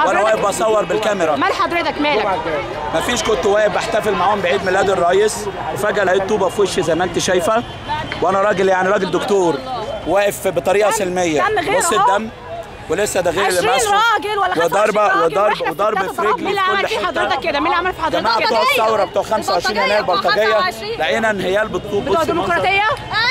وانا واقف بصور بالكاميرا. مال حضرتك مالك؟ مفيش، كنت واقف بحتفل معاهم بعيد ميلاد الرئيس وفجاه لقيت طوبه في وشي زي ما انت شايفه، وانا راجل يعني راجل دكتور واقف بطريقه سلميه. بص الدم ولسه ده غير اللي ماسكه 20 راجل ولا 25 راجل وضرب في رجلي. مين اللي عمل في حضرتك كده؟ مين اللي عمل في حضرتك كده؟ بتوع الثوره بتوع 25 يناير البلطجيه لقينا انهيال بالطوب. بتوع الديمقراطيه؟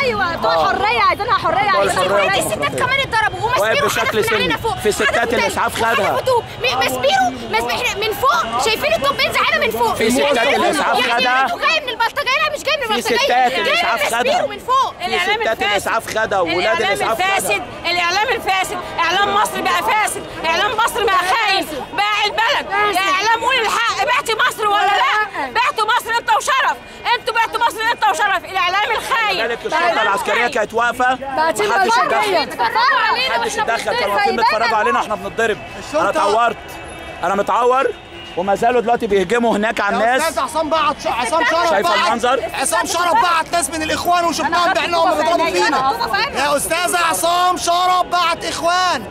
ايوه بتوع الحريه، عايزينها حريه، عايزين الستات كمان اتضربوا واقف بشكل سلمي في ستات الاسعاف خدها. مسبيرو من فوق، شايفين الطوب بينزل علينا من فوق. في ستات الاسعاف خدها. يعني جاي من البلطجيه؟ لا مش جاي من البلطجيه، في ستات الاسعاف خدها من فوق. في ستات الاسعاف خدها وولاد الاسعاف خدها. الاعلام الفاسد، اعلام مصر بقى فاسد، اعلام مصر بقى خاين، باع البلد. يا اعلام قول الحق، بعتي مصر ولا لا؟ بعتوا مصر انت وشرف، انتوا بعتوا مصر انت وشرف، الاعلام الخاين. لذلك الشرطه العسكريه كانت واقفه محدش اتدخل، كانوا واقفين بيتفرجوا علينا واحنا بنتضرب. انا اتعورت، انا متعور وما زالوا دلوقتي بيهجموا هناك على الناس. يا استاذ عصام شرف، شايف المنظر؟ عصام شرف بعت ناس من الاخوان وشفناهم بعينهم بيضربوا فينا. يا استاذ عصام شرف بعت اخوان،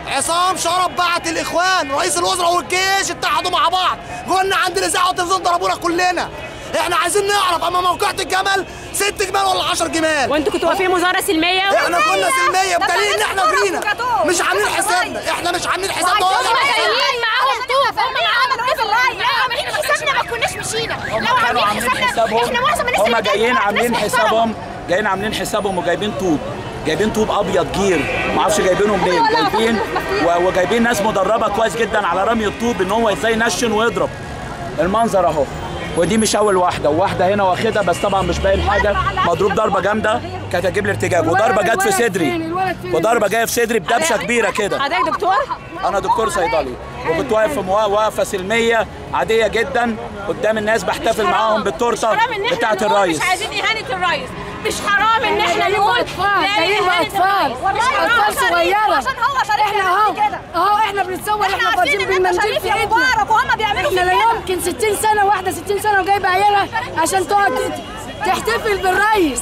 عصام شرف بعت الاخوان، رئيس الوزراء والجيش اتحدوا مع بعض، قلنا عند الاذاعه والتلفزيون ضربونا كلنا. احنا عايزين نعرف اما موقعة الجمل 6 جمال ولا 10 جمال؟ وانتوا كنتوا واقفين مظاهره سلميه؟ احنا كنا سلميه بدليل ان احنا جرينا، مش عاملين حسابنا، احنا مش عاملين حسابنا. هم جايين معاهم طوب، هم معاهم طوب الراي. لو عاملين حسابنا ما كناش مشينا، لو عاملين حسابنا احنا معظم الناس هم جايين عاملين حسابهم، جايين حسابهم وجايبين طوب، جايبين طوب ابيض جير، ما اعرفش جايبينه منين، جايبين وجايبين ناس مدربه كويس جدا على رمي الطوب ان هو ازاي ينشن ويضرب. المنظر اهو، ودي مش اول واحده، وواحده هنا واخدها بس طبعا مش باين حاجه، مضروب ضربه جامده كانت هتجيب لي ارتجاج، وضربه جت في صدري، وضربه جايه في صدري بدبشه كبيره كده. حضرتك دكتور؟ انا دكتور صيدلي، وكنت واقف في وقفه سلميه عاديه جدا قدام الناس بحتفل معاهم بالتورته بتاعه الرئيس. مش عايزين اهانه الرئيس، مش حرام ان احنا نقول جايين اطفال صغيره عشان هو شريف. احنا اهو احنا بنتصور، احنا فاضيين بالمنديل في ايدنا وهم بيعملوا احنا لا يمكن 60 سنه واحده 60 سنه وجايبه عيالها عشان تقعد تحتفل بالرئيس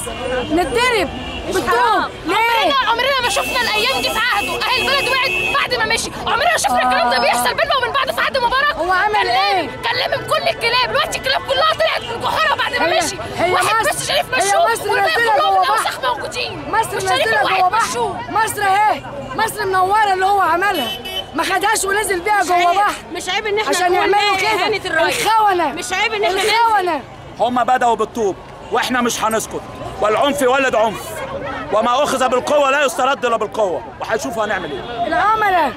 نتضرب بالطوب. ليه؟ عمرنا ما شفنا الايام دي في عهده، اهي البلد وقعت بعد ما مشي، عمرنا ما شفنا الكلام ده بيحصل بيننا وبين بعض في عهد مبارك. هو عمل ايه؟ كلم كل الكلاب، دلوقتي الكلاب كلها طلعت من الجحره بعد ما مشي، واحد بس شريف مشوه والباقي كلهم الاوسخ موجودين. مصر نزلها جوه بحر، مصر اهي، مصر منوره اللي هو عملها، ما خدهاش ونزل بيها جوه بحر. مش عيب ان احنا عشان يعملوا كده الخونه، مش عيب ان احنا الخونه. هم بدأوا بالطوب واحنا مش هنسكت، والعنف يولد عنف، وما اخذ بالقوه لا يسترد الا بالقوه، وهنشوف هنعمل ايه. العملاء